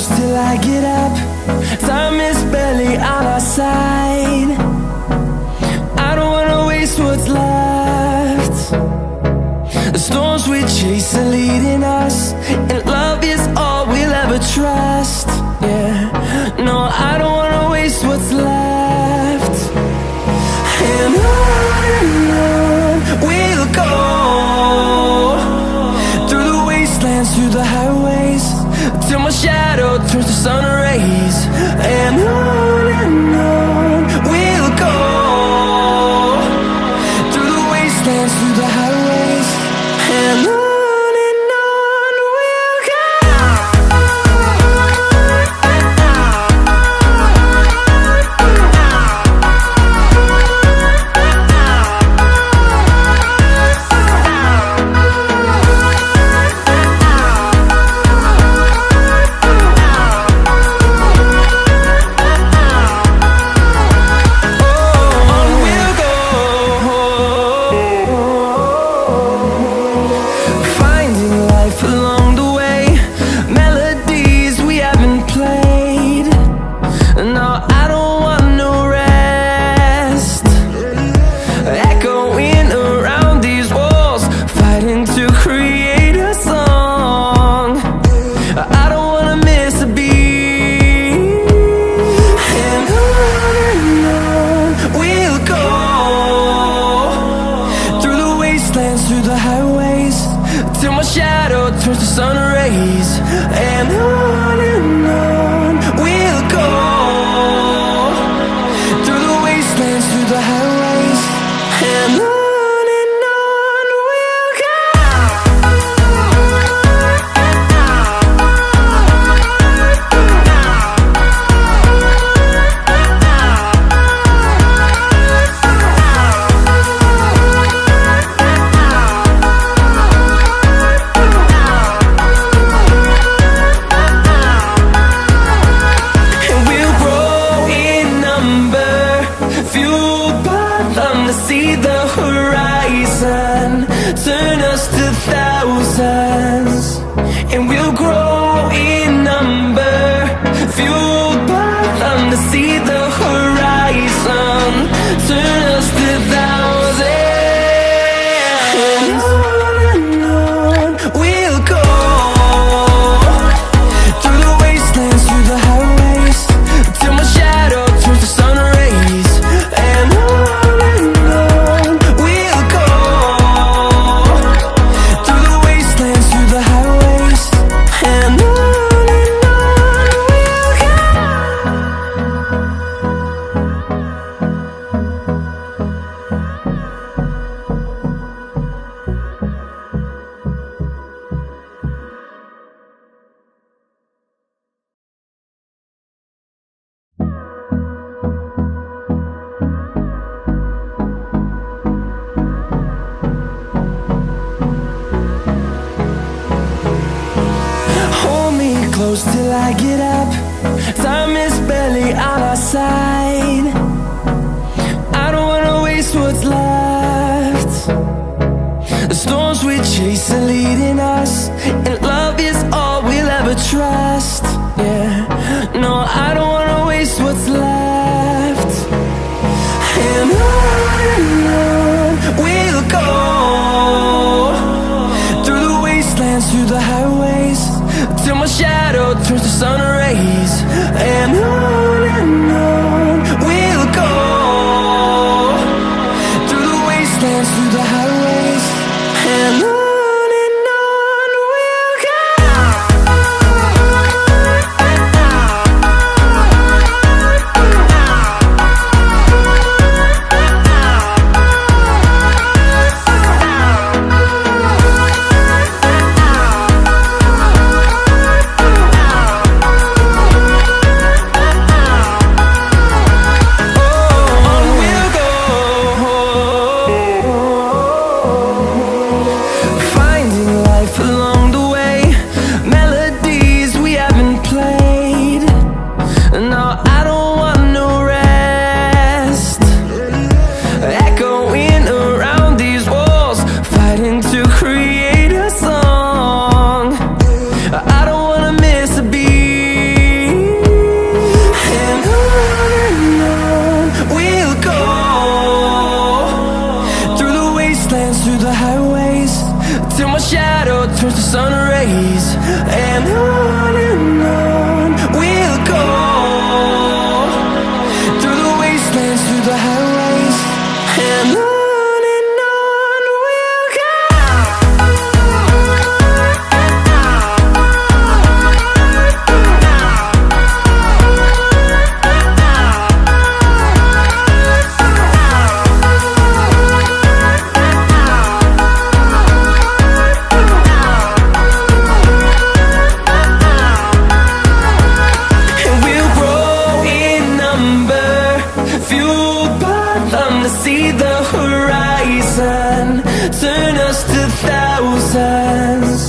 close till I get up. Time is barely on our side. I don't wanna waste what's left. The storms we chase are leading us, and love is all we'll ever trust. Yeah, no, I don't wanna waste what's left. And on we'll go, through the wastelands, through the highways, till my shadow turns to sun rays. And on we'll go, through the wastelands, through the highways, and on we'll go. Through the highways, till my shadow turns to sun rays. And on we'll go, through the wastelands, through the highways, and on we'll go. See the horizon turn us to thousands, and we'll grow in number, fueled by them. To see the horizon turn us to thousands, and on we'll go, through the wastelands, through the highways, till my shadow turns to sun rays. And close till I get up. Time is barely on our side. I don't wanna waste what's left. The storms we chase are leading us, and love is all we'll ever trust. Yeah, no, I don't wanna waste what's left. And on we'll go, through the wastelands, through the highways, till my shadow turns to sun rays. And on through the highways, and on we'll go. See the horizon turn us to thousands,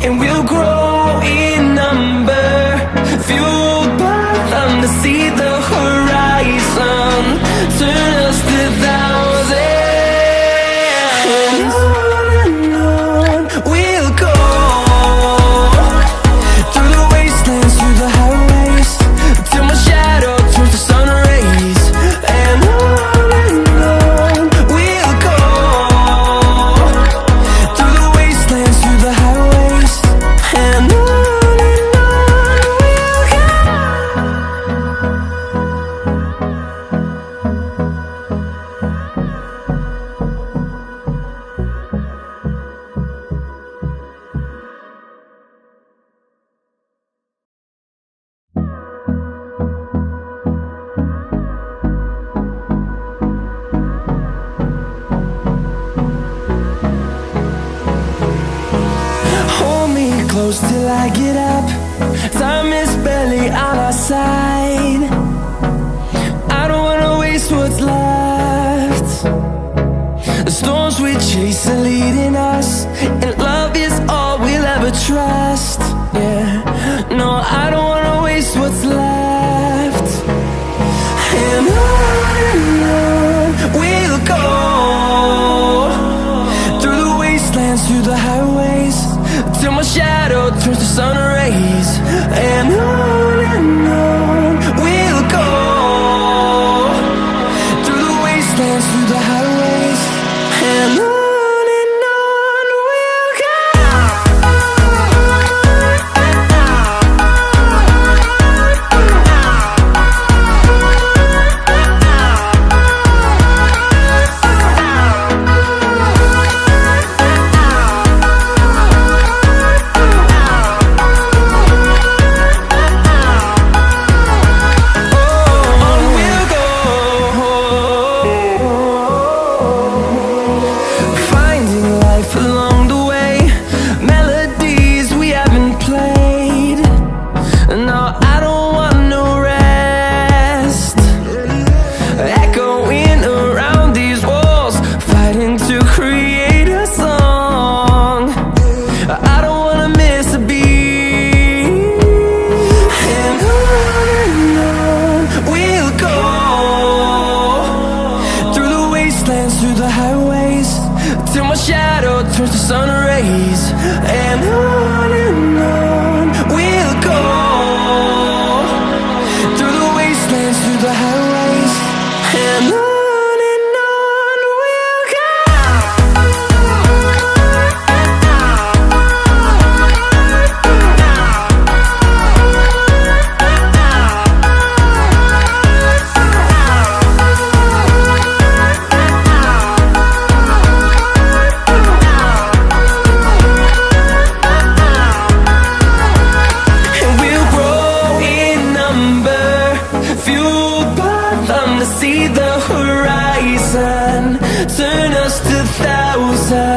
and we'll grow in number, fueled by them to see the horizon turn us to thousands, and on we'll go, through the wastelands, through the highways, till my shadow turns to sun rays, and on close till I get up. Time is barely on our side. I don't wanna waste what's left. The storms we chase are leading us, and love is all we'll ever trust. Yeah, no, I don't wanna waste what's left. And on we'll go, through the wastelands, through the highways, till my shadow turns to sun rays, and on we'll go, through the wastelands, through the highways, and on we'll go. Through the highways, till my shadow turns to sun rays, and on we'll go, through the wastelands, through the highways, and on we'll go. See the horizon turn us to thousands.